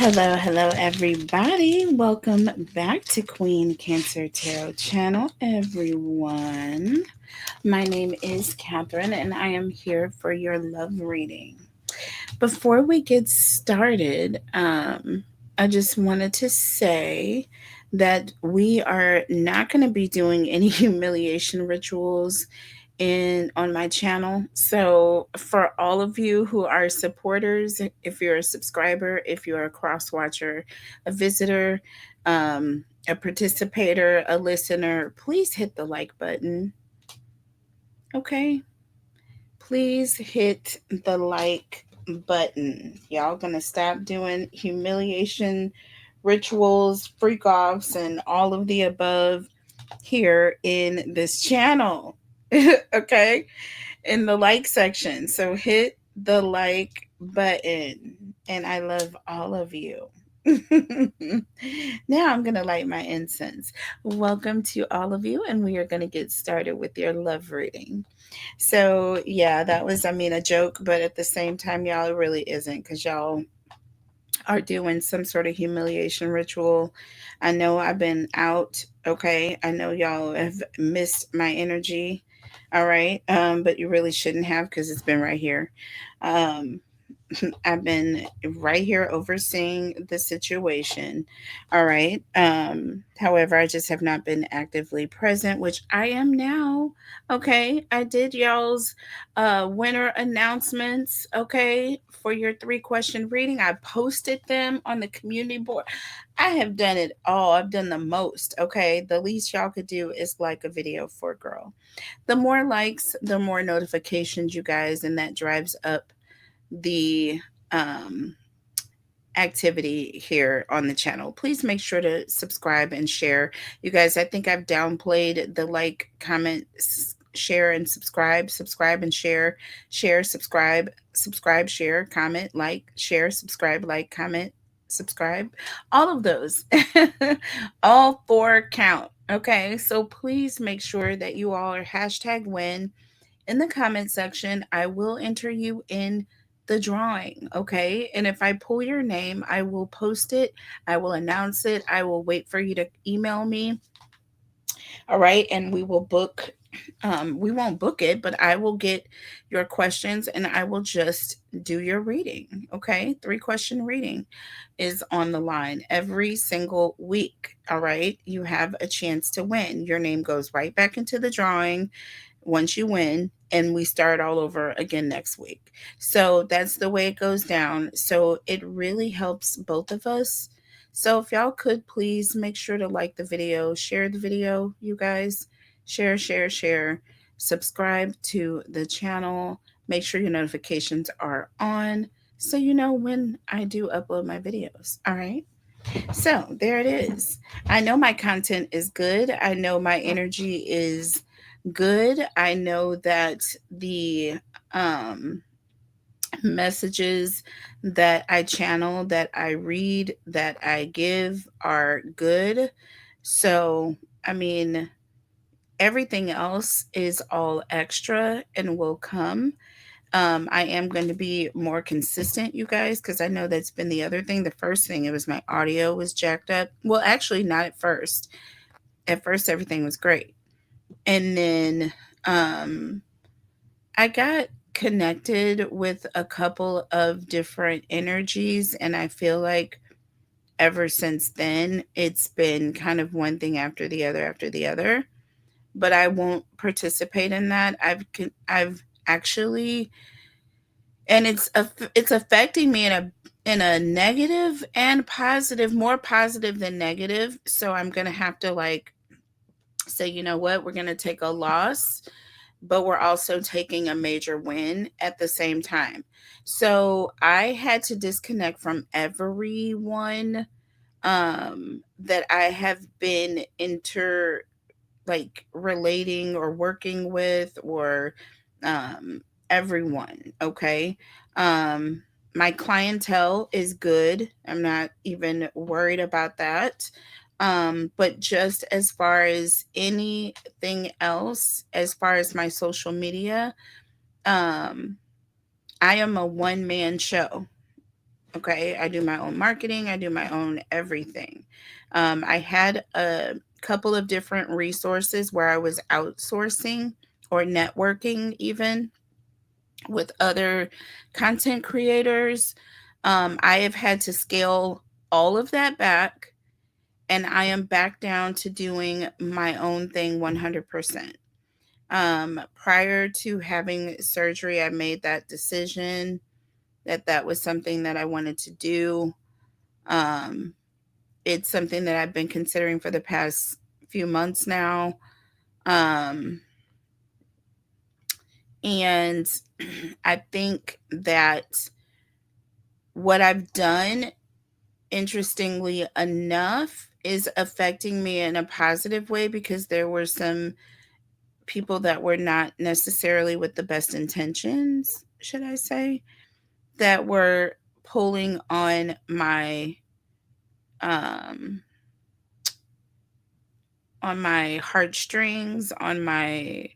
Hello, everybody. Welcome back to Queen Cancer Tarot channel, everyone. My name is Catherine, and I am here for your love reading. Before we get started, I just wanted to say that we are not going to be doing any humiliation rituals in on my channel. So for all of you who are supporters, if you're a subscriber, if you're a cross watcher, a visitor, a participator, a listener, please hit the like button. Okay? Please hit the like button. Y'all gonna stop doing humiliation rituals, freak offs, and all of the above here in this channel. Okay? In the like section. So hit the like button. And I love all of you. Now I'm going to light my incense. Welcome to all of you. And we are going to get started with your love reading. So, yeah, that was, a joke. But at the same time, y'all, it really isn't because y'all are doing some sort of humiliation ritual. I know I've been out. Okay. I know y'all have missed my energy. All right. But you really shouldn't have because it's been right here. Um, I've been right here overseeing the situation. All right. However, I just have not been actively present, which I am now. Okay. I did y'all's winner announcements, okay, for your 3-question reading. I posted them on the community board. I have done it all. I've done the most. Okay. The least y'all could do is like a video for a girl. The more likes, the more notifications, you guys, and that drives up the um, activity here on the channel. Please make sure to subscribe and share. You guys, I think I've downplayed the like, comment, share, and subscribe and share, subscribe, share, comment, like, share, subscribe, like, comment, subscribe, all of those. All 4 count. Okay, so please make sure that you all are hashtag win in the comment section. I will enter you in the drawing, okay? And if I pull your name, I will post it, I will announce it, I will wait for you to email me. All right, and we will book we won't book it, but I will get your questions and I will just do your reading, okay? 3-question reading is on the line every single week. All right, you have a chance to win. Your name goes right back into the drawing once you win, and we start all over again next week. So that's the way it goes down. So it really helps both of us. So if y'all could please make sure to like the video, share the video, you guys. Share. Subscribe to the channel. Make sure your notifications are on so you know when I do upload my videos. All right. So there it is. I know my content is good. I know my energy is good. I know that the um, messages that I channel, that I read, that I give are good. So, I mean, everything else is all extra and will come. I am going to be more consistent, you guys, because I know that's been the other thing. The first thing, it was my audio was jacked up. Well, actually, not at first. At first, everything was great. And then I got connected with a couple of different energies, and I feel like ever since then, it's been kind of one thing after the other. But I won't participate in that. I've actually, and it's affecting me in a negative and positive, more positive than negative. So I'm gonna have to like say, you know what, we're gonna take a loss, but we're also taking a major win at the same time. So I had to disconnect from everyone that I have been like relating or working with, or um everyone, okay? Um my clientele is good. I'm not even worried about that. But just as far as anything else, as far as my social media, um I am a one man show. Okay, I do my own marketing, I do my own everything. I had a couple of different resources where I was outsourcing or networking even with other content creators. I have had to scale all of that back, and I am back down to doing my own thing 100%. Prior to having surgery, I made that decision that that was something that I wanted to do. Um, it's something that I've been considering for the past few months now. Um, and I think that what I've done, interestingly enough, is affecting me in a positive way, because there were some people that were not necessarily with the best intentions, should I say, that were pulling um on my heartstrings, on my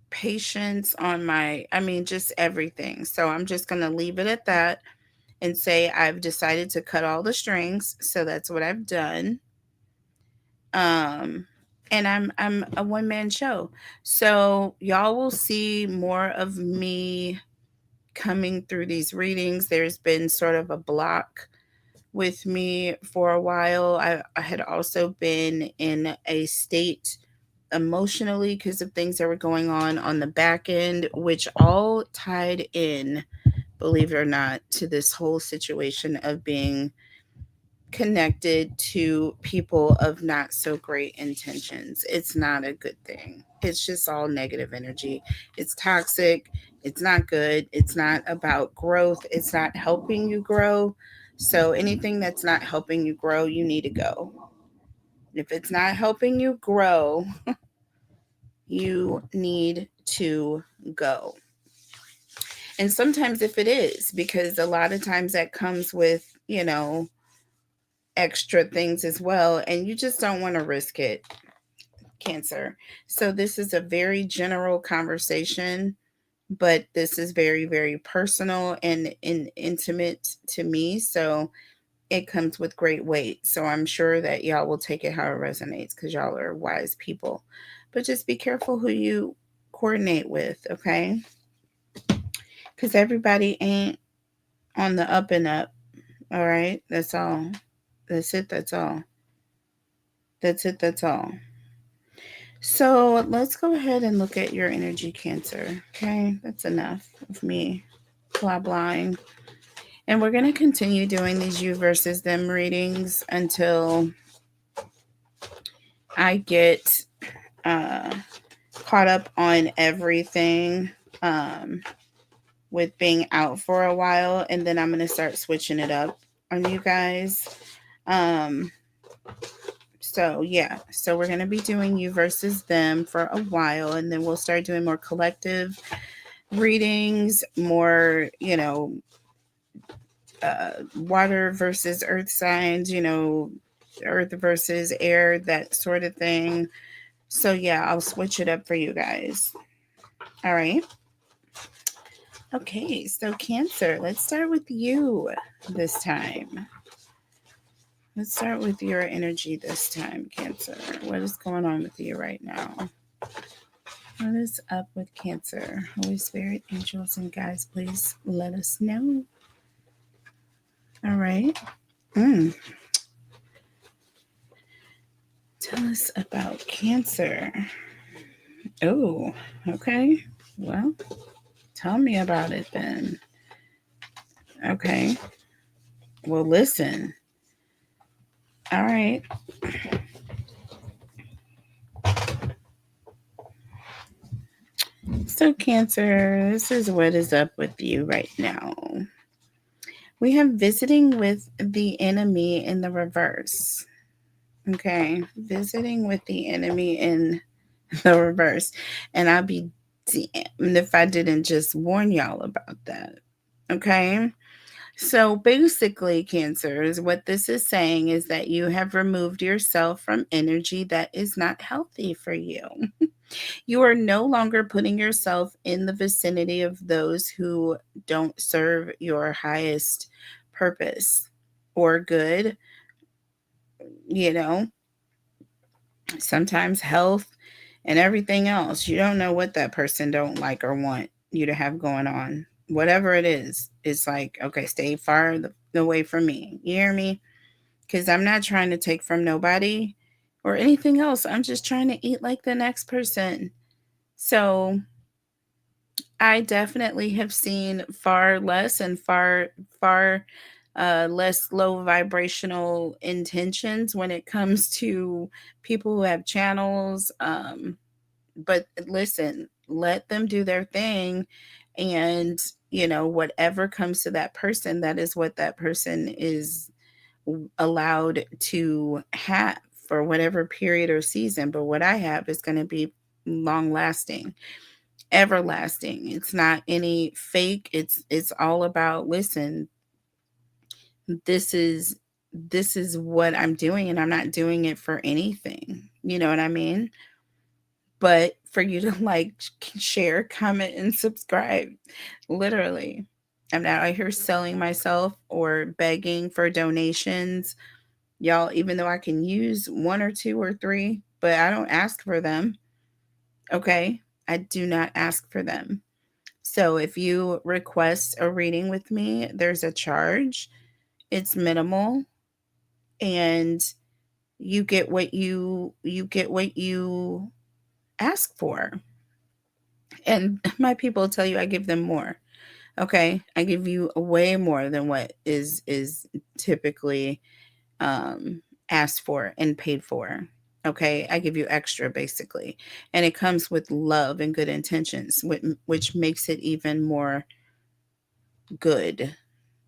patience, on my, I mean, just everything. So I'm just going to leave it at that and say I've decided to cut all the strings. So that's what I've done. Um and I'm a one man show. So y'all will see more of me coming through these readings. There's been sort of a block with me for a while. I had also been in a state emotionally because of things that were going on the back end, which all tied in, believe it or not, to this whole situation of being connected to people of not so great intentions. It's not a good thing. It's just all negative energy. It's toxic. It's not good. It's not about growth. It's not helping you grow. So anything that's not helping you grow, you need to go. If it's not helping you grow, you need to go. And sometimes if it is, because a lot of times that comes with, extra things as well, and you just don't want to risk it, Cancer. So this is a very general conversation, but this is very, very personal and intimate to me. So it comes with great weight. So I'm sure that y'all will take it how it resonates, because y'all are wise people. But just be careful who you coordinate with, okay? Because everybody ain't on the up and up. All right? That's all. That's it. That's all. That's it. That's all. So let's go ahead and look at your energy, Cancer. Okay, that's enough of me blah blahing. And we're going to continue doing these you versus them readings until I get uh, caught up on everything, with being out for a while. And then I'm going to start switching it up on you guys. Um, So, yeah. So, we're going to be doing you versus them for a while, and then we'll start doing more collective readings, more, water versus earth signs, earth versus air, that sort of thing. So, yeah, I'll switch it up for you guys. All right. Okay. So, Cancer, let's start with you this time. Let's start with your energy this time, Cancer. What is going on with you right now? What is up with Cancer? Holy Spirit, angels, and guides, please let us know. All right. Mm. Tell us about Cancer. Oh, okay. Well, tell me about it then. Okay. Well, listen. All right. So, Cancer, this is what is up with you right now. We have visiting with the enemy in the reverse. Okay. Visiting with the enemy in the reverse. And I'll be damned if I didn't just warn y'all about that. Okay. So basically, Cancers, what this is saying is that you have removed yourself from energy that is not healthy for you. You are no longer putting yourself in the vicinity of those who don't serve your highest purpose or good, you know, sometimes health and everything else. You don't know what that person don't like or want you to have going on. Whatever it is, it's like, okay, stay far away from me. You hear me? Because I'm not trying to take from nobody or anything else. I'm just trying to eat like the next person. So I definitely have seen far less and far less low vibrational intentions when it comes to people who have channels. But listen, let them do their thing. And, whatever comes to that person, that is what that person is allowed to have for whatever period or season. But what I have is going to be long lasting, everlasting. It's not any fake. It's all about, listen, this is this is what I'm doing, and I'm not doing it for anything. You know what I mean? But for you to like, share, comment, and subscribe. Literally. I'm not out here selling myself or begging for donations. Y'all, even though I can use one or two or three, but I don't ask for them. Okay? I do not ask for them. So if you request a reading with me, there's a charge. It's minimal, and you get what you ask for. And my people tell you I give them more. Okay? I give you way more than what is typically um asked for and paid for. Okay? I give you extra basically. And it comes with love and good intentions, which makes it even more good.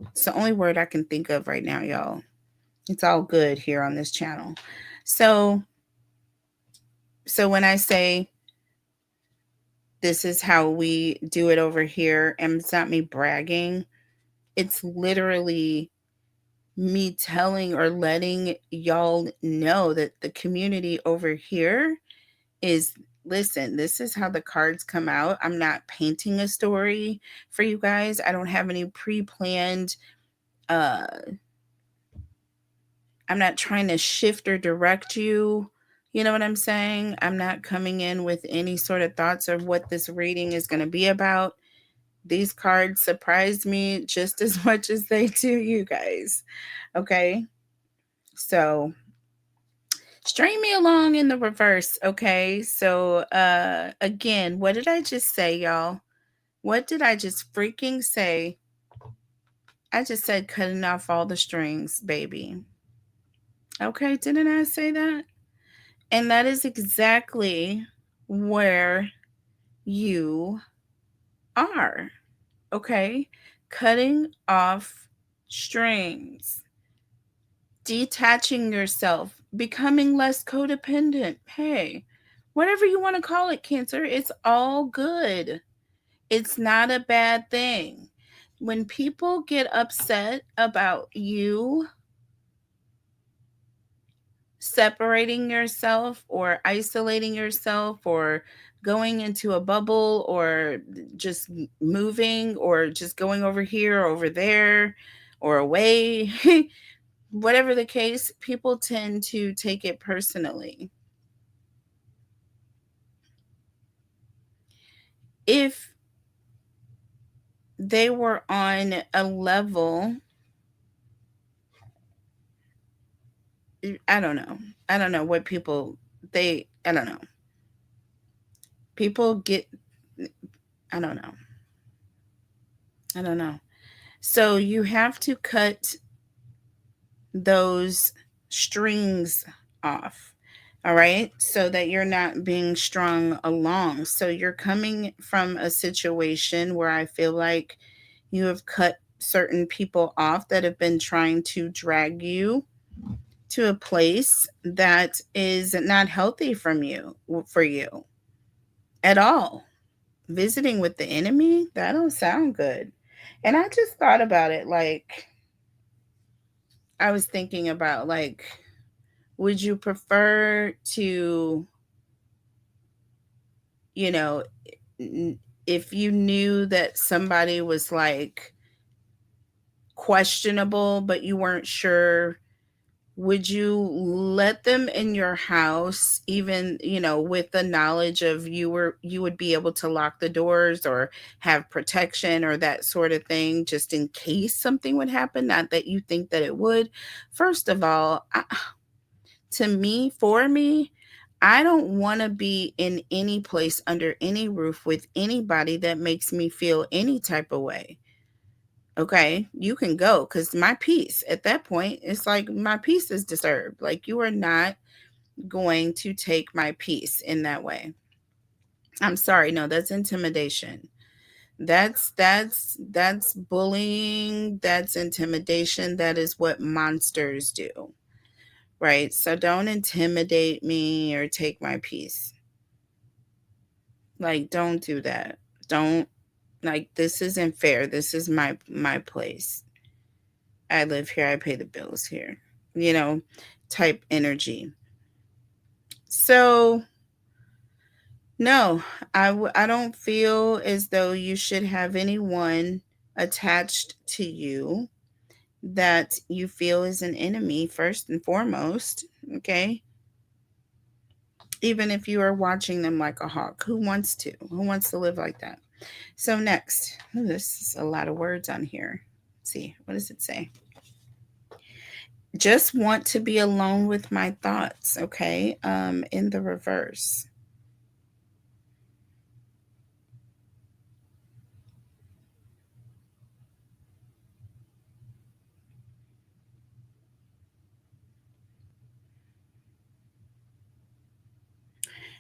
It's the only word I can think of right now, y'all. It's all good here on this channel. So when I say this is how we do it over here, and it's not me bragging, it's literally me telling or letting y'all know that the community over here is, listen, this is how the cards come out. I'm not painting a story for you guys. I don't have any pre-planned uh I'm not trying to shift or direct you. You know what I'm saying? I'm not coming in with any sort of thoughts of what this reading is going to be about. These cards surprise me just as much as they do you guys. Okay? So, string me along in the reverse, okay? So, again, what did I just say, y'all? What did I just freaking say? I just said cutting off all the strings, baby. Okay, didn't I say that? And that is exactly where you are. Okay? Cutting off strings, detaching yourself, becoming less codependent. Hey, whatever you want to call it, Cancer, it's all good. It's not a bad thing. When people get upset about you separating yourself or isolating yourself or going into a bubble or just moving or just going over here or over there or away, whatever the case, people tend to take it personally. If they were on a level, I don't know. I don't know what people, I don't know. People get, I don't know. I don't know. So you have to cut those strings off. All right. So that you're not being strung along. So you're coming from a situation where I feel like you have cut certain people off that have been trying to drag you to a place that is not healthy for you at all. Visiting with the enemy, that don't sound good. And I just thought about it, like I was thinking about, like, would you prefer to, you know, if you knew that somebody was like questionable, but you weren't sure, would you let them in your house, even, with the knowledge of you would be able to lock the doors or have protection or that sort of thing, just in case something would happen? Not that you think that it would. First of all, for me, I don't want to be in any place under any roof with anybody that makes me feel any type of way. Okay, you can go, because my peace at that point, it's like my peace is disturbed. Like, you are not going to take my peace in that way. I'm sorry. No, that's intimidation. That's bullying. That's intimidation. That is what monsters do. Right? So don't intimidate me or take my peace. Like, don't do that. Don't, like, this isn't fair. This is my place. I live here. I pay the bills here. You know, type energy. So, no, I don't feel as though you should have anyone attached to you that you feel is an enemy, first and foremost. Okay. Even if you are watching them like a hawk, who wants to? Who wants to live like that? So, next, this is a lot of words on here. Let's see, what does it say? Just want to be alone with my thoughts. Okay. In the reverse.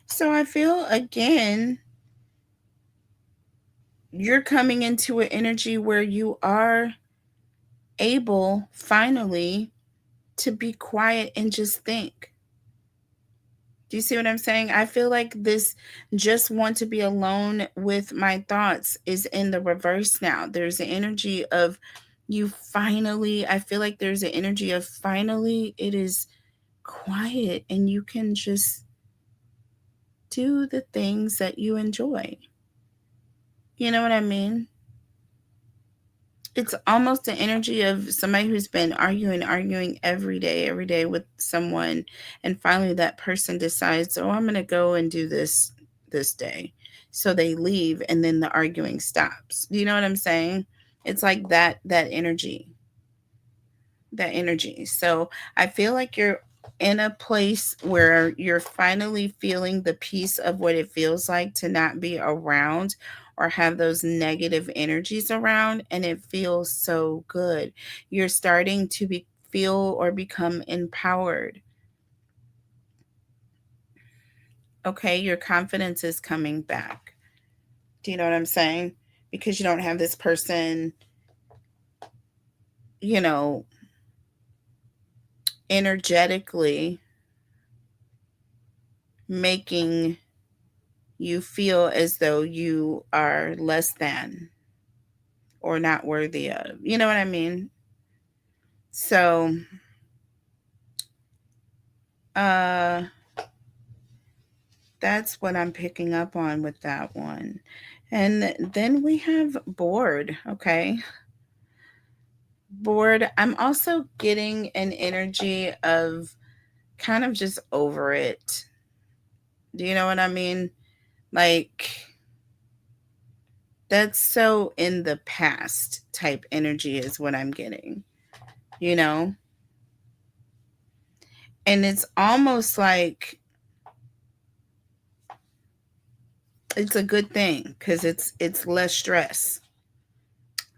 So I feel, again, you're coming into an energy where you are able finally to be quiet and just think. Do you see what I'm saying? I feel like this just want to be alone with my thoughts is in the reverse now. There's an energy of you finally, I feel like there's an energy of finally it is quiet and you can just do the things that you enjoy. You know what I mean? It's almost the energy of somebody who's been arguing every day with someone, and finally that person decides, "Oh, I'm going to go and do this day." So they leave and then the arguing stops. Do you know what I'm saying? It's like that energy. That energy. So I feel like you're in a place where you're finally feeling the peace of what it feels like to not be around or have those negative energies around, and it feels so good. You're starting to feel or become empowered. Okay, your confidence is coming back. Do you know what I'm saying? Because you don't have this person, you know, energetically making you feel as though you are less than or not worthy of. You know what I mean? So, uh, that's what I'm picking up on with that one. And then we have bored. Okay. Bored. I'm also getting an energy of kind of just over it. Do you know what I mean? Like, that's so in the past type energy is what I'm getting, you know? And it's almost like it's a good thing because it's less stress.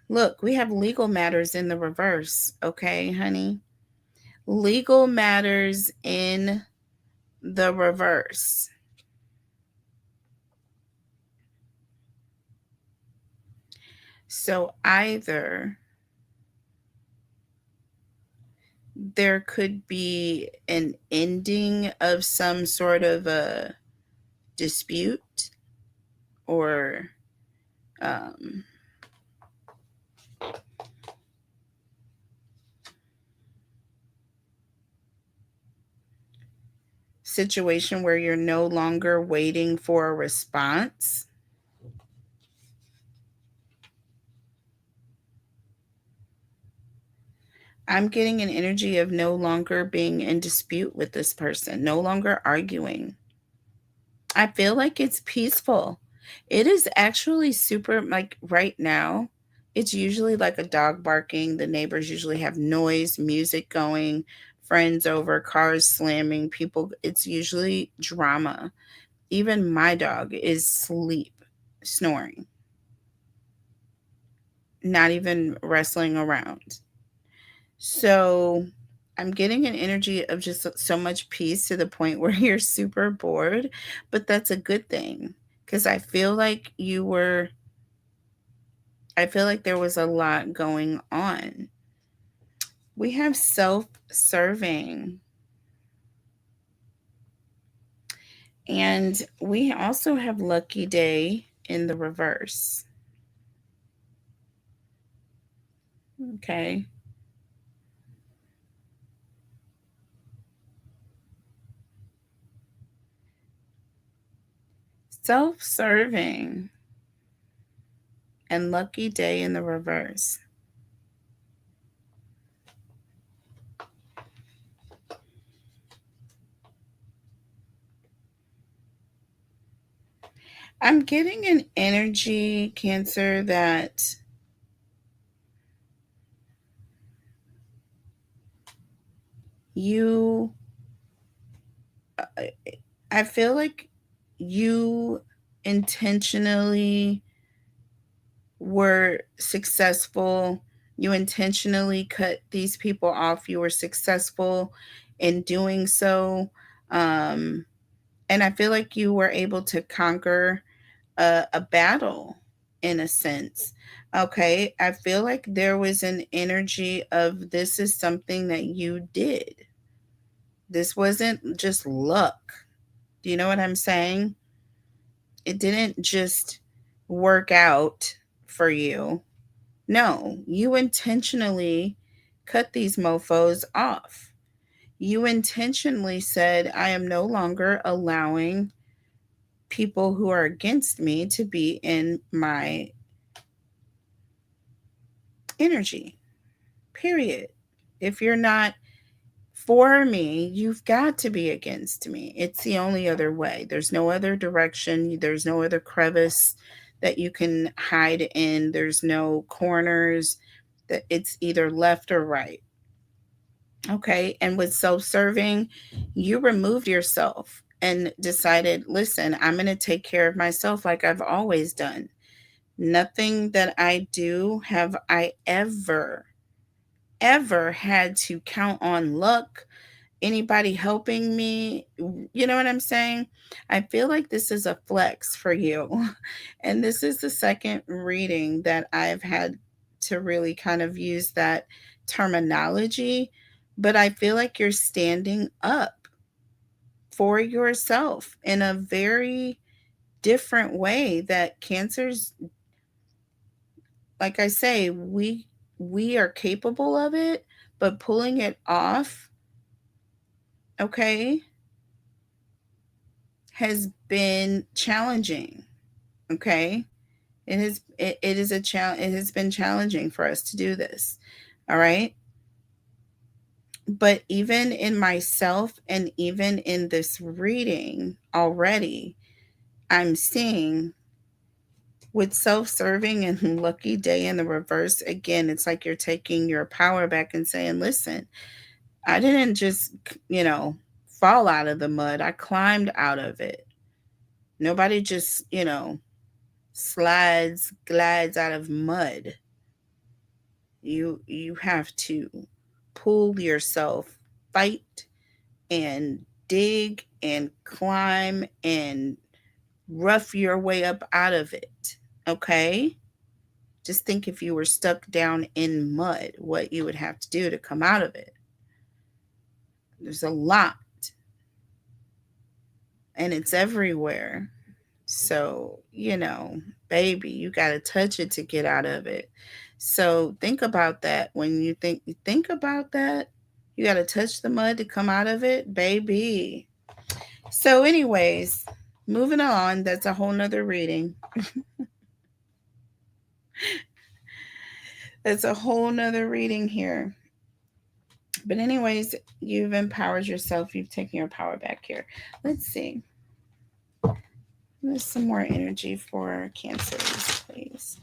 Look, we have legal matters in the reverse. Okay, honey? Legal matters in the reverse. So either there could be an ending of some sort of a dispute, or um, situation where you're no longer waiting for a response. I'm getting an energy of no longer being in dispute with this person, no longer arguing. I feel like it's peaceful. It is actually super, like right now, it's usually like a dog barking. The neighbors usually have noise, music going, friends over, cars slamming, people. It's usually drama. Even my dog is sleep, snoring, not even wrestling around. So I'm getting an energy of just so much peace to the point where you're super bored, but that's a good thing because I feel like there was a lot going on. We have self serving, and we also have lucky day in the reverse. Okay. Self serving and lucky day in the reverse. I'm getting an energy, Cancer, that you, I feel like you intentionally were successful. You intentionally cut these people off. You were successful in doing so. Um, and I feel like you were able to conquer a battle in a sense. Okay. I feel like there was an energy of this is something that you did. This wasn't just luck. Do you know what I'm saying? It didn't just work out for you. No, you intentionally cut these mofos off. You intentionally said, I am no longer allowing people who are against me to be in my energy, period. If you're not for me, you've got to be against me. It's the only other way. There's no other direction. There's no other crevice that you can hide in. There's no corners that it's either left or right. Okay. And with self serving, you removed yourself and decided, listen, I'm going to take care of myself like I've always done. Nothing that I do have I ever had to count on luck, anybody helping me. You know what I'm saying? I feel like this is a flex for you. And this is the second reading that I've had to really kind of use that terminology. But I feel like you're standing up for yourself in a very different way that cancers, like I say, we are capable of it, but pulling it off, okay, has been challenging. Okay. It is a challenge. It has been challenging for us to do this. All right. But even in myself and even in this reading already, I'm seeing with self-serving and lucky day in the reverse again, it's like you're taking your power back and saying, listen, I didn't just, you know, fall out of the mud. I climbed out of it. Nobody just, glides out of mud. You have to pull yourself, fight and dig and climb and rough your way up out of it. Okay? Just think if you were stuck down in mud, what you would have to do to come out of it. There's a lot, and it's everywhere. So, baby, you got to touch it to get out of it. So, think about that. When you think about that, you got to touch the mud to come out of it, baby. So, anyways, moving on, that's a whole nother reading. That's a whole nother reading here. But anyways, you've empowered yourself. You've taken your power back here. Let's see. There's some more energy for Cancers, please.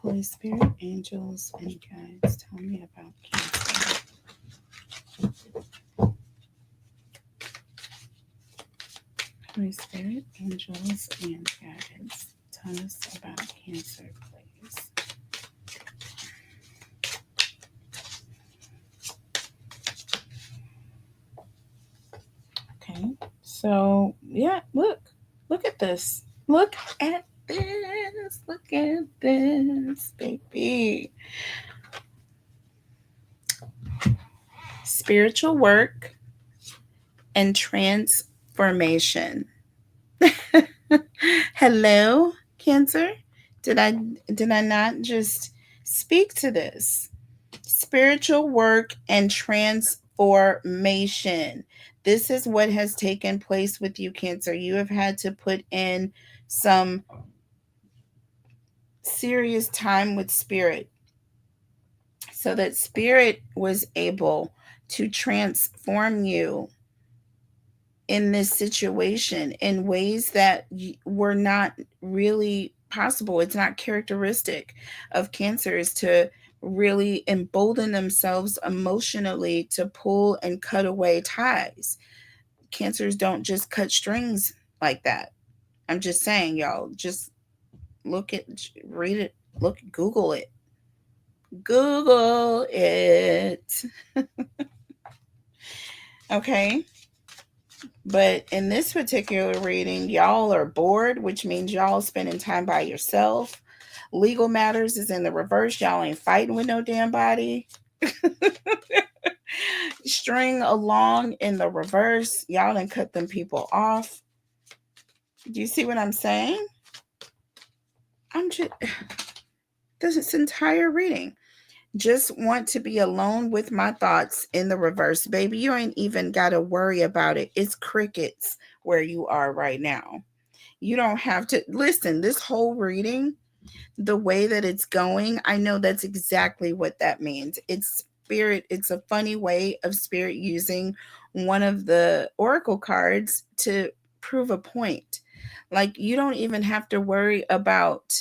Holy Spirit, angels, and guides, tell me about Cancer. Holy Spirit, angels, and guides, tell us about Cancer, please. Okay, so yeah, look at this. Look at this. Look at this, baby. Spiritual work and transformation. Hello, Cancer. Did I did I not just speak to this? Spiritual work and transformation. This is what has taken place with you, Cancer. You have had to put in some serious time with spirit so that spirit was able to transform you in this situation in ways that were not really possible. It's not characteristic of cancers to really embolden themselves emotionally to pull and cut away ties. Cancers don't just cut strings like that. I'm just saying, y'all, just look at, read it, look, Google it. Google it. Okay. But in this particular reading, y'all are bored, which means y'all spending time by yourself. Legal matters is in the reverse. Y'all ain't fighting with no damn body. String along in the reverse. Y'all done cut them people off. Do you see what I'm saying? I'm just this entire reading. Just want to be alone with my thoughts in the reverse. Baby, you ain't even got to worry about it. It's crickets where you are right now. You don't have to listen. This whole reading, the way that it's going, I know that's exactly what that means. It's spirit. It's a funny way of spirit using one of the oracle cards to prove a point. Like, you don't even have to worry about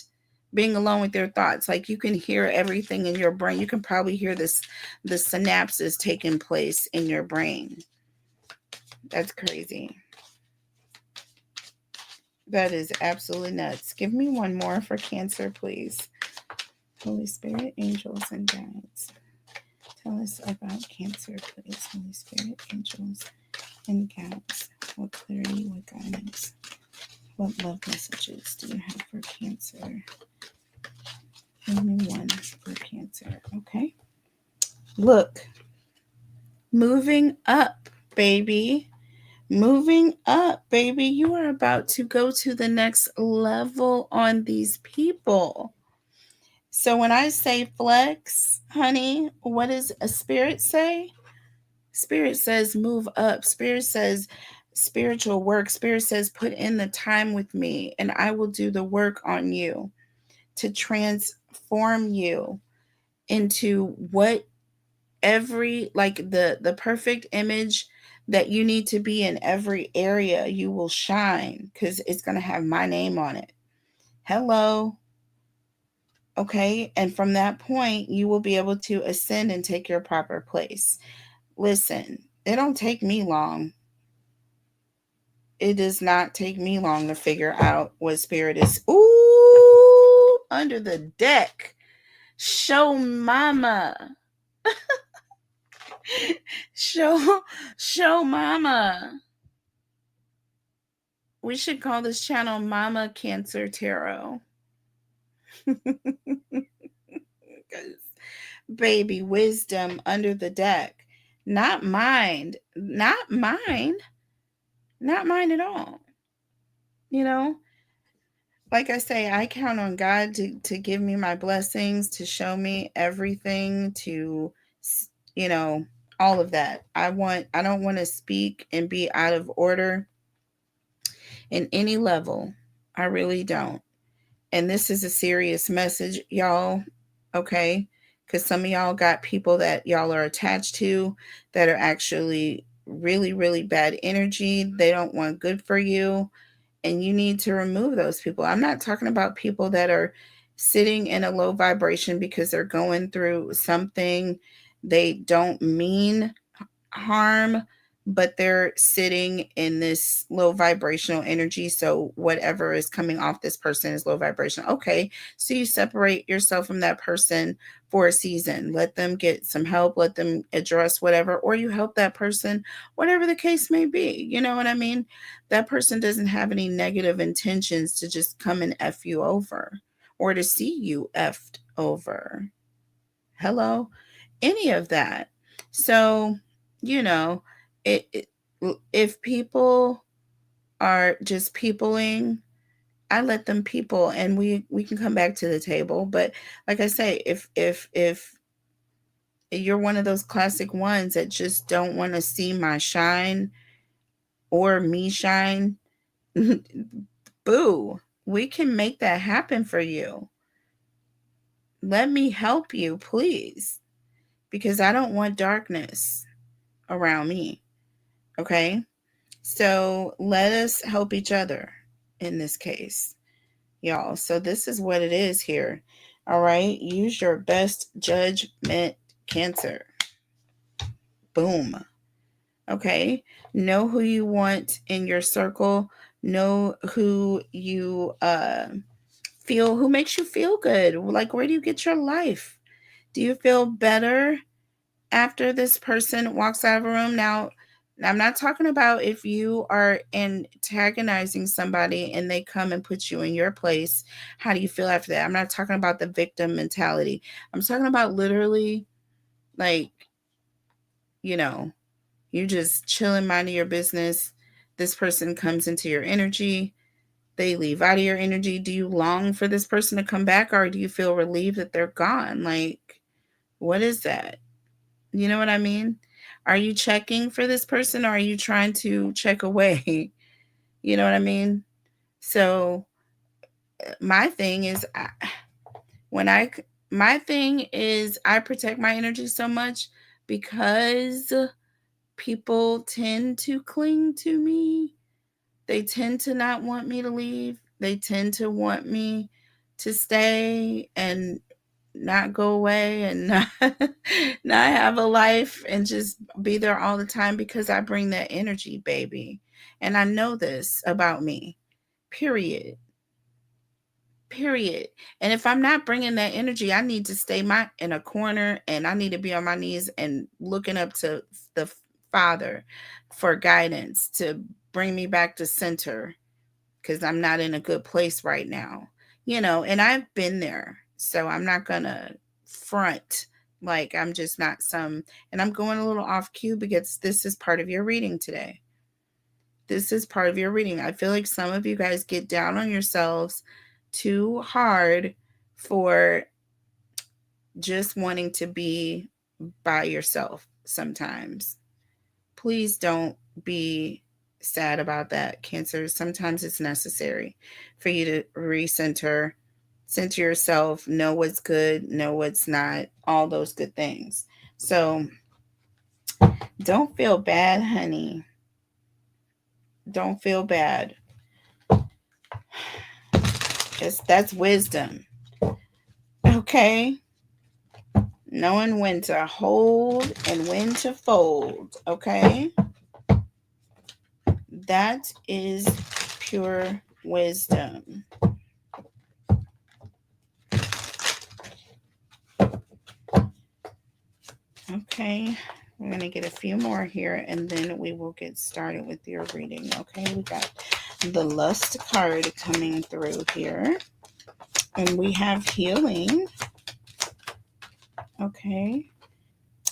being alone with your thoughts. Like, you can hear everything in your brain. You can probably hear the synapses taking place in your brain. That's crazy. That is absolutely nuts. Give me one more for Cancer, please. Holy Spirit, angels, and guides, tell us about Cancer, please. Holy Spirit, angels, and guides. What clarity, what guidance, what love messages do you have for Cancer? Give me one for Cancer. Okay. Look, moving up, baby. Moving up, baby. You are about to go to the next level on these people. So when I say flex, honey, what does a spirit say? Spirit says move up. Spirit says spiritual work. Spirit says put in the time with me and I will do the work on you to transform you into what every, like the perfect image that you need to be in every area. You will shine because it's going to have my name on it. Hello. Okay. And from that point, you will be able to ascend and take your proper place. Listen, it don't take me long. It does not take me long to figure out what spirit is. Ooh, under the deck. Show mama. show mama. We should call this channel Mama Cancer Tarot. Baby wisdom under the deck. Not mine. Not mine. Not mine at all. You know, like I say, I count on God to give me my blessings, to show me everything, to, you know, all of that. I don't want to speak and be out of order in any level. I really don't. And this is a serious message, y'all. Okay? Because some of y'all got people that y'all are attached to that are actually really, really bad energy. They don't want good for you. And you need to remove those people. I'm not talking about people that are sitting in a low vibration because they're going through something they don't mean harm, but they're sitting in this low vibrational energy. So whatever is coming off this person is low vibration. Okay, so you separate yourself from that person for a season. Let them get some help, let them address whatever, or you help that person, whatever the case may be. You know what I mean? That person doesn't have any negative intentions to just come and F you over or to see you effed over. Hello? Any of that. So, you know, it if people are just peopling, I let them people and we can come back to the table. But like I say, if you're one of those classic ones that just don't want to see my shine or me shine, boo, we can make that happen for you. Let me help you, please, because I don't want darkness around me. Okay? So let us help each other in this case, y'all. So this is what it is here. All right? Use your best judgment, Cancer. Boom. Okay? Know who you want in your circle. Know who you feel, who makes you feel good. Like, where do you get your life? Do you feel better after this person walks out of a room? Now, I'm not talking about if you are antagonizing somebody and they come and put you in your place. How do you feel after that? I'm not talking about the victim mentality. I'm talking about literally, like, you know, you just chilling, minding your business. This person comes into your energy. They leave out of your energy. Do you long for this person to come back, or do you feel relieved that they're gone? Like, what is that? You know what I mean? Are you checking for this person, or are you trying to check away? You know what I mean? So my thing is, when I my thing is I protect my energy so much because people tend to cling to me. They tend to not want me to leave. They tend to want me to stay and not go away and not, not have a life and just be there all the time because I bring that energy, baby. And I know this about me. Period. Period. And if I'm not bringing that energy, I need to stay in a corner and I need to be on my knees and looking up to the Father for guidance to bring me back to center because I'm not in a good place right now. You know, and I've been there. So I'm not going to front like I'm just not some, and I'm going a little off cue because this is part of your reading today. This is part of your reading. I feel like some of you guys get down on yourselves too hard for just wanting to be by yourself sometimes. Please don't be sad about that, Cancer. Sometimes it's necessary for you to recenter, center yourself, know what's good, know what's not, all those good things. So don't feel bad, honey. Don't feel bad. That's wisdom. Okay? Knowing when to hold and when to fold. Okay? That is pure wisdom. Okay, we're going to get a few more here and then we will get started with your reading. Okay, we got the Lust card coming through here. And we have healing. Okay.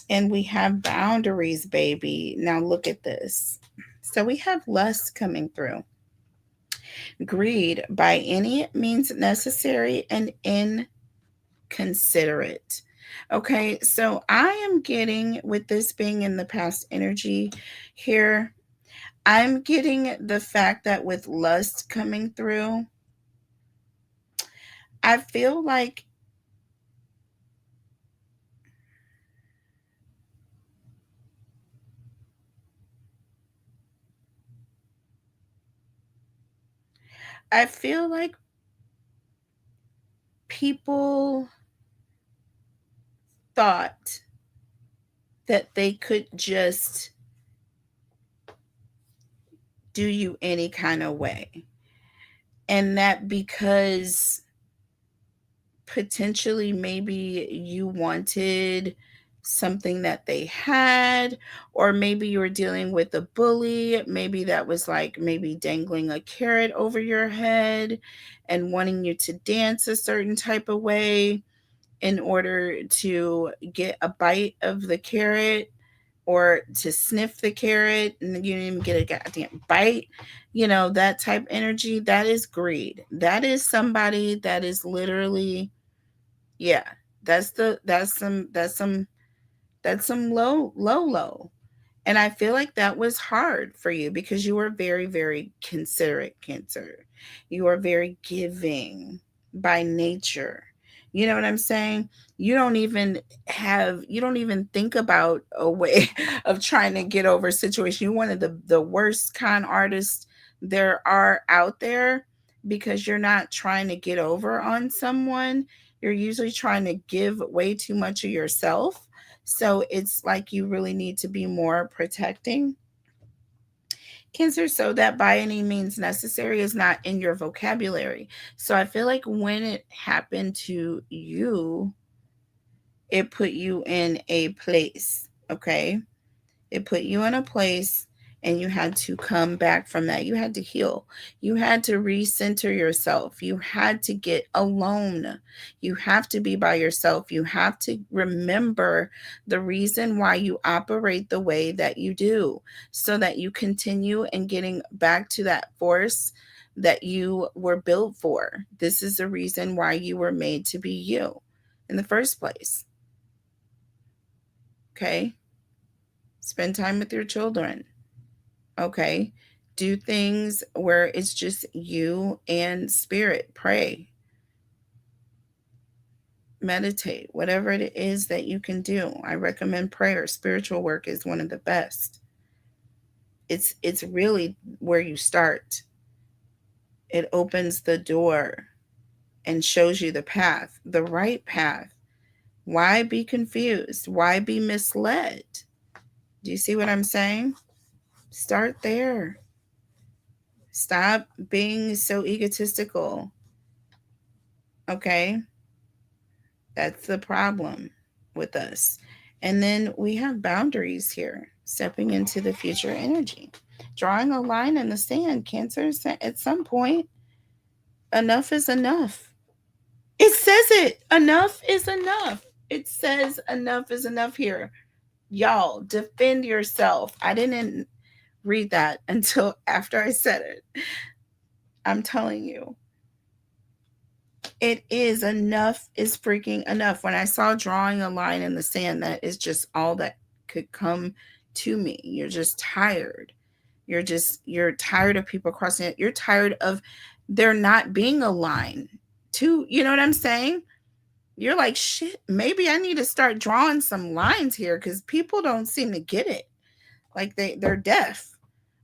And we have boundaries, baby. Now look at this. So we have lust coming through. Greed by any means necessary and inconsiderate. Okay, so I am getting, with this being in the past energy here, I'm getting the fact that with lust coming through, I feel like I feel like people thought that they could just do you any kind of way. And that because potentially maybe you wanted something that they had, or maybe you were dealing with a bully, maybe that was like maybe dangling a carrot over your head and wanting you to dance a certain type of way in order to get a bite of the carrot or to sniff the carrot and you didn't even get a goddamn bite. You know, that type energy, that is greed. That is somebody that is literally, yeah, that's some low. And I feel like that was hard for you because you were very, very considerate, Cancer. You are very giving by nature. You know what I'm saying? You don't even think about a way of trying to get over a situation. You're one of the worst con artists there are out there because you're not trying to get over on someone. You're usually trying to give way too much of yourself, so it's like you really need to be more protecting, Cancer, so that by any means necessary is not in your vocabulary. So I feel like when it happened to you, it put you in a place, okay? It put you in a place and you had to come back from that. You had to heal. You had to recenter yourself. You had to get alone. You have to be by yourself. You have to remember the reason why you operate the way that you do so that you continue in getting back to that force that you were built for. This is the reason why you were made to be you in the first place. Okay? Spend time with your children. Okay. Do things where it's just you and spirit. Pray, meditate, whatever it is that you can do. I recommend prayer. Spiritual work is one of the best. It's really where you start. It opens the door and shows you the path, the right path. Why be confused? Why be misled? Do you see what I'm saying? Start there. Stop being so egotistical. Okay? That's the problem with us. And then we have boundaries here, stepping into the future energy, drawing a line in the sand. Cancer, at some point, enough is enough. It says it. Enough is enough. It says enough is enough here. Y'all, defend yourself. I didn't read that until after I said it. I'm telling you. It is enough is freaking enough. When I saw drawing a line in the sand, that is just all that could come to me. You're just tired. You're tired of people crossing it. You're tired of there not being a line to, you know what I'm saying? You're like, shit, maybe I need to start drawing some lines here because people don't seem to get it. Like they're deaf.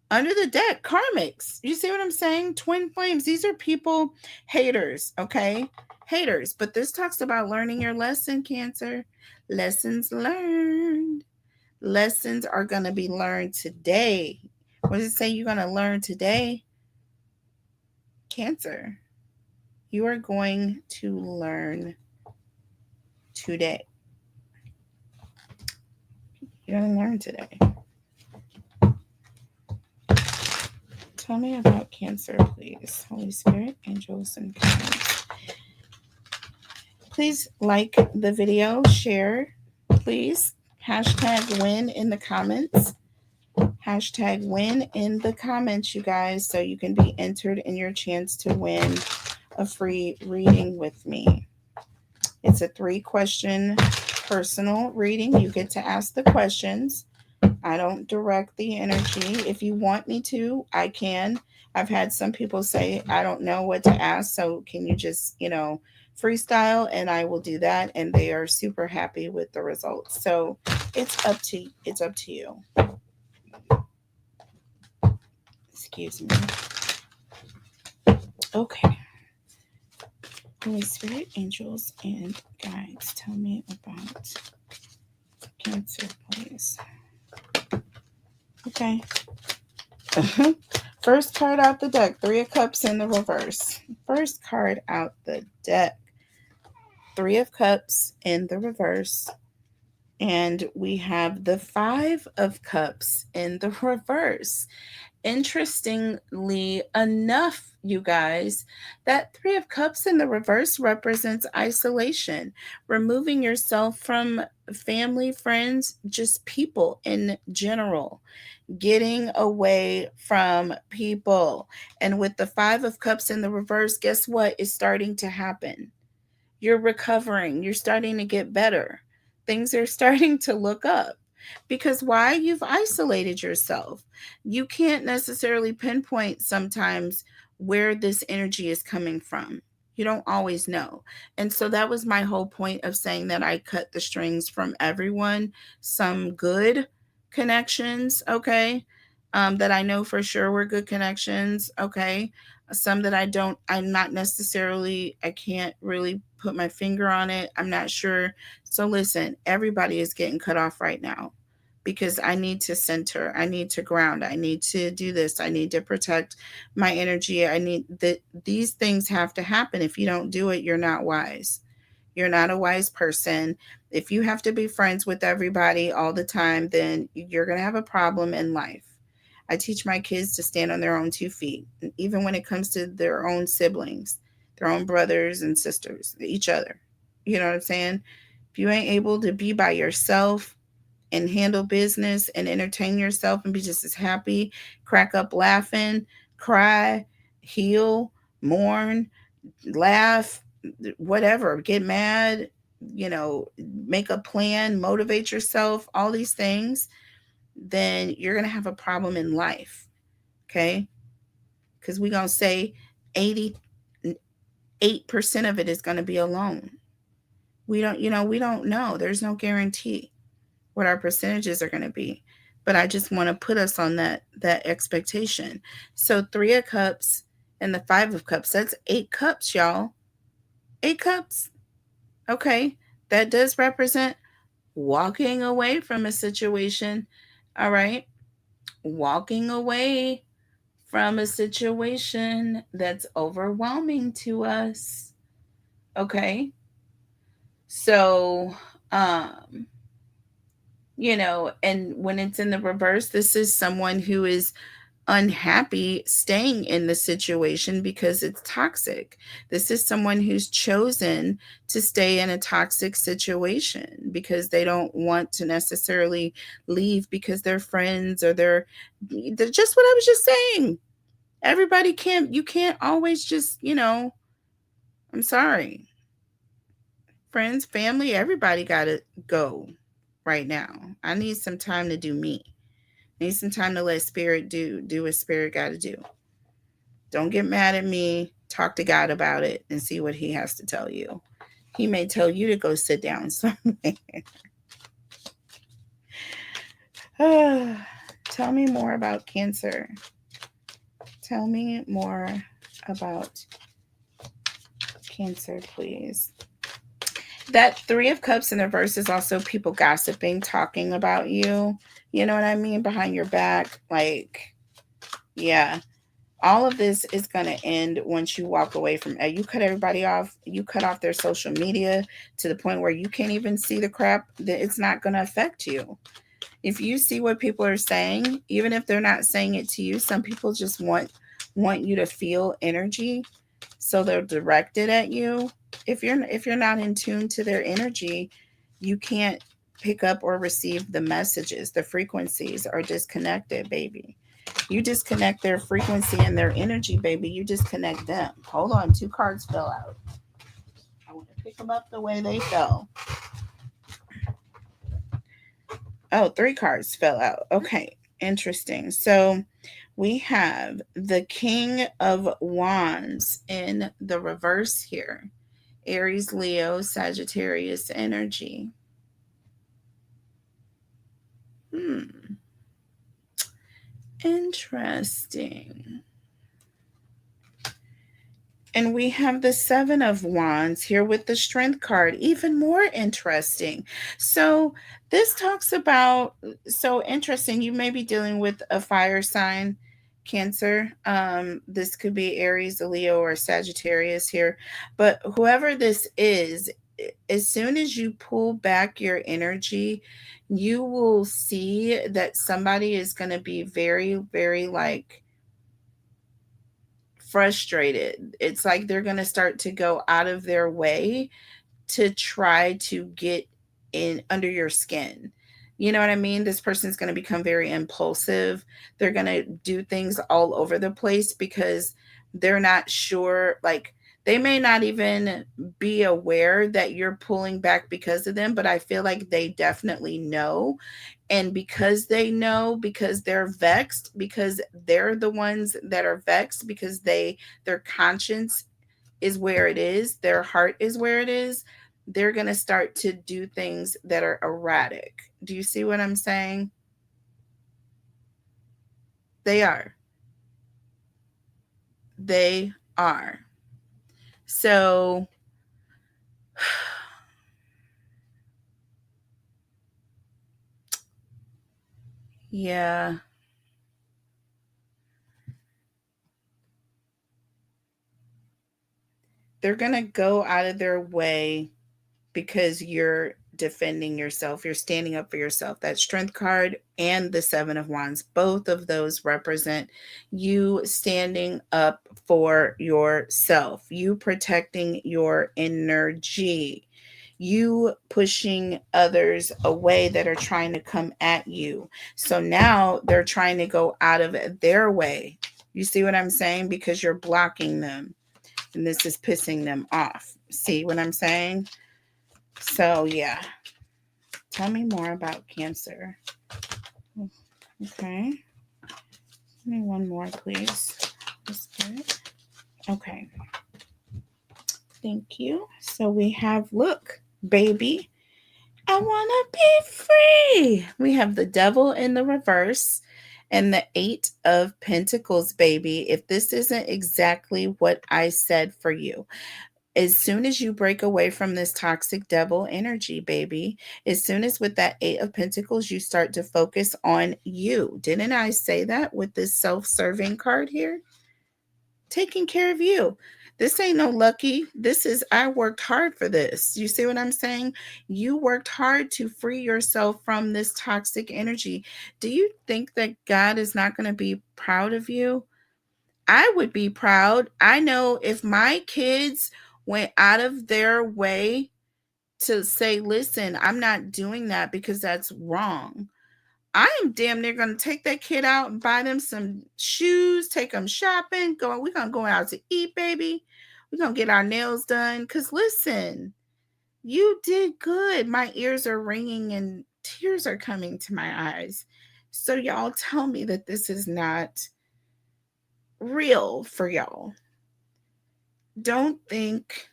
Under the deck, karmics. You see what I'm saying? Twin flames. These are people, haters, okay? Haters. But this talks about learning your lesson, Cancer. Lessons learned. Lessons are going to be learned today. What does it say you're going to learn today? Cancer. You are going to learn today. You're going to learn today. Tell me about Cancer, please. Holy Spirit, angels, and guides. Please like the video, share, please. Hashtag win in the comments. Hashtag win in the comments, you guys, so you can be entered in your chance to win a free reading with me. It's a 3-question personal reading. You get to ask the questions. I don't direct the energy. If you want me to, I can. I've had some people say, I don't know what to ask, so can you just, freestyle, and I will do that, and they are super happy with the results. So it's up to you. Excuse me. Okay. Holy Spirit, angels, and guides, tell me about Cancer, please. Okay. First card out the deck, Three of Cups in the reverse. First card out the deck, Three of Cups in the reverse. And we have the Five of Cups in the reverse. Interestingly enough, you guys, that Three of Cups in the reverse represents isolation, removing yourself from family, friends, just people in general, getting away from people. And with the Five of Cups in the reverse, guess what is starting to happen? You're recovering, you're starting to get better. Things are starting to look up. Because why? You've isolated yourself. You can't necessarily pinpoint sometimes where this energy is coming from. You don't always know. And so that was my whole point of saying that I cut the strings from everyone. Some good connections, okay, that I know for sure were good connections, okay. Some that I'm not necessarily, I can't really put my finger on it. I'm not sure. So listen, everybody is getting cut off right now because I need to center, I need to ground, I need to do this, I need to protect my energy. I need that, these things have to happen. If you don't do it, you're not wise. You're not a wise person. If you have to be friends with everybody all the time, then you're going to have a problem in life. I teach my kids to stand on their own 2 feet, even when it comes to their own siblings, their own brothers and sisters, each other. You know what I'm saying? If you ain't able to be by yourself and handle business and entertain yourself and be just as happy, crack up laughing, cry, heal, mourn, laugh, whatever, get mad, you know, make a plan, motivate yourself, all these things, then you're going to have a problem in life. Okay? Because we're going to say 88% of it is going to be alone. We don't know. There's no guarantee what our percentages are going to be. But I just want to put us on that expectation. So Three of Cups and the Five of Cups, that's 8 cups, y'all. 8 cups. Okay. That does represent walking away from a situation. All right. Walking away from a situation that's overwhelming to us. Okay. So, and when it's in the reverse, this is someone who is unhappy staying in the situation because it's toxic. This is someone who's chosen to stay in a toxic situation because they don't want to necessarily leave because they're friends or they're just what I was just saying. Everybody can't, you can't always just, I'm sorry. Friends, family, everybody got to go right now. I need some time to do me. Need some time to let spirit do what spirit got to do. Don't get mad at me. Talk to God about it and see what he has to tell you. He may tell you to go sit down somewhere. Tell me more about Cancer. Tell me more about Cancer, please. That Three of Cups in the reverse is also people gossiping, talking about you. You know what I mean? Behind your back. Like, yeah. All of this is going to end once you walk away from it. You cut everybody off. You cut off their social media to the point where you can't even see the crap. That it's not going to affect you. If you see what people are saying, even if they're not saying it to you, some people just want you to feel energy, so they're directed at you. If you're not in tune to their energy, you can't pick up or receive the messages. The frequencies are disconnected, baby. You disconnect their frequency and their energy, baby. You disconnect them. Hold on, 2 cards fell out. I want to pick them up the way they fell. Oh, 3 cards fell out. Okay, interesting. So we have the King of Wands in the reverse here. Aries, Leo, Sagittarius energy. Interesting. And we have the Seven of Wands here with the Strength card, even more interesting. So this talks about, so interesting, you may be dealing with a fire sign, Cancer. This could be Aries, a Leo, or Sagittarius here. But whoever this is, as soon as you pull back your energy, you will see that somebody is going to be very, very like frustrated. It's like they're going to start to go out of their way to try to get in under your skin. You know what I mean? This person's going to become very impulsive. They're going to do things all over the place because they're not sure. Like, they may not even be aware that you're pulling back because of them, but I feel like they definitely know. And because they know, because they're vexed, because they're the ones that are vexed, because their conscience is where it is, their heart is where it is, they're going to start to do things that are erratic. Do you see what I'm saying? They are. They are. So yeah, they're going to go out of their way because you're defending yourself. You're standing up for yourself. That Strength card and the Seven of Wands, both of those represent you standing up for yourself, you protecting your energy, you pushing others away that are trying to come at you. So now they're trying to go out of their way. You see what I'm saying? Because you're blocking them. And this is pissing them off. See what I'm saying? So, yeah. Tell me more about Cancer. Okay. Give me one more, please. That's good. Okay. Thank you. So we have, look, baby, I want to be free. We have the Devil in the reverse and the Eight of Pentacles, baby. If this isn't exactly what I said for you, as soon as you break away from this toxic devil energy, baby, as soon as with that Eight of Pentacles, you start to focus on you. Didn't I say that with this self-serving card here? Taking care of you. This ain't no lucky. This is, I worked hard for this. You see what I'm saying? You worked hard to free yourself from this toxic energy. Do you think that God is not going to be proud of you? I would be proud. I know if my kids went out of their way to say, listen, I'm not doing that because that's wrong. I am damn near going to take that kid out and buy them some shoes, take them shopping. We're going to go out to eat, baby. We're going to get our nails done. Because listen, you did good. My ears are ringing and tears are coming to my eyes. So y'all tell me that this is not real for y'all. Don't think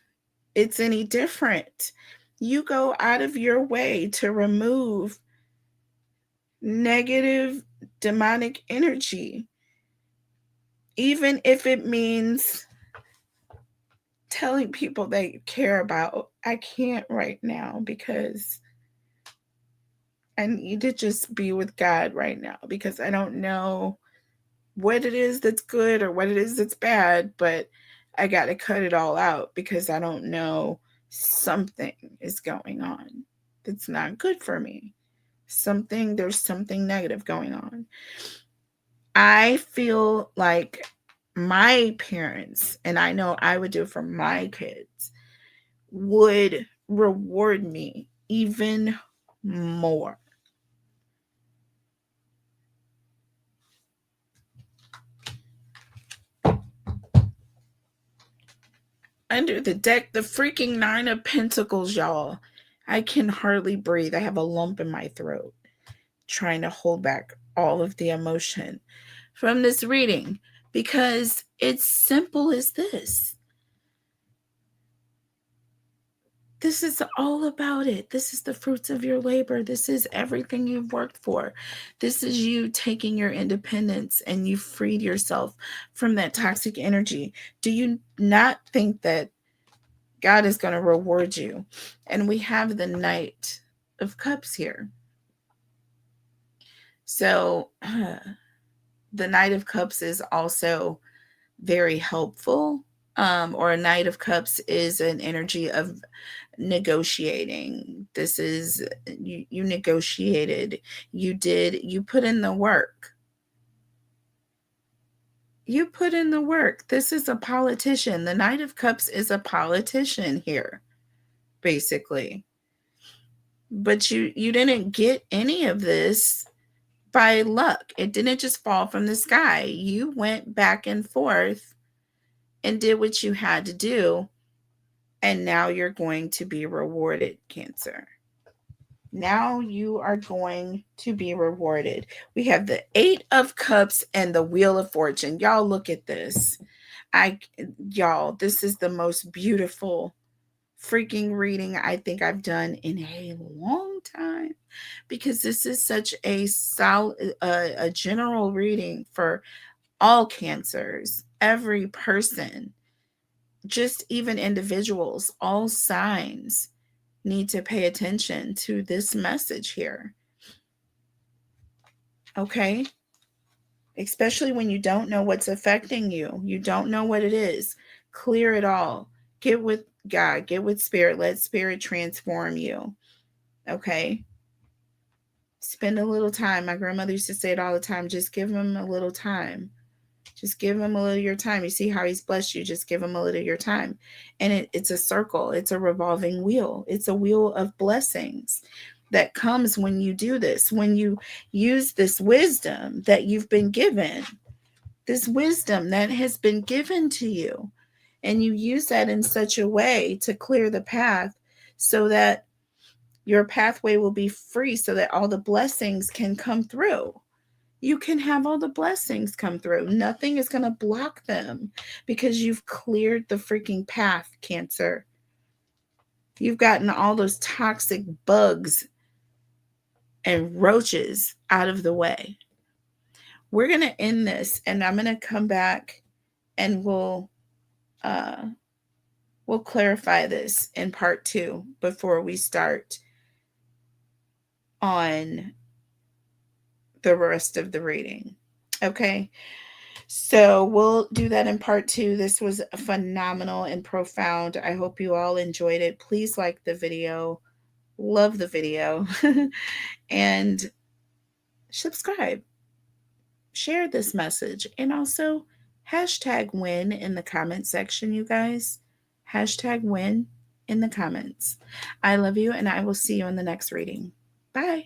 it's any different. You go out of your way to remove negative demonic energy, even if it means telling people that you care about. I can't right now because I need to just be with God right now because I don't know what it is that's good or what it is that's bad, but I got to cut it all out because I don't know, something is going on that's not good for me. There's something negative going on. I feel like my parents, and I know I would do it for my kids, would reward me even more. Under the deck, the freaking Nine of Pentacles, y'all. I can hardly breathe. I have a lump in my throat trying to hold back all of the emotion. from this reading, because it's simple as this. This is all about it. This is the fruits of your labor. This is everything you've worked for. This is you taking your independence, and you freed yourself from that toxic energy. Do you not think that God is going to reward you? And we have the Knight of Cups here. So the Knight of Cups is also very helpful. Or a Knight of Cups is an energy of negotiating. This is you negotiated, you put in the work. You put in the work. This is a politician. The Knight of Cups is a politician here, basically. But you didn't get any of this by luck. It didn't just fall from the sky. You went back and forth and did what you had to do. And now you're going to be rewarded, Cancer. Now you are going to be rewarded. We have the 8 of Cups and the Wheel of Fortune. Y'all, look at this. Y'all, this is the most beautiful freaking reading I think I've done in a long time, because this is such a a general reading for all Cancers, every person, just even individuals, all signs need to pay attention to this message here. Okay? Especially when you don't know what's affecting you. You don't know what it is. Clear it all. Get with God. Get with Spirit. Let Spirit transform you. Okay? Spend a little time. My grandmother used to say it all the time. Just give him a little time. Just give him a little of your time. You see how he's blessed you. Just give him a little of your time. And it's a circle. It's a revolving wheel. It's a wheel of blessings that comes when you do this, when you use this wisdom that you've been given, this wisdom that has been given to you, and you use that in such a way to clear the path so that your pathway will be free, so that all the blessings can come through. You can have all the blessings come through. Nothing is going to block them, because you've cleared the freaking path, Cancer. You've gotten all those toxic bugs and roaches out of the way. We're going to end this, and I'm going to come back and we'll clarify this in part 2 before we start on the rest of the reading. Okay? So we'll do that in part 2. This was phenomenal and profound. I hope you all enjoyed it. Please like the video, love the video, and subscribe. Share this message, and also hashtag win in the comment section, you guys. Hashtag win in the comments. I love you, and I will see you in the next reading. Bye.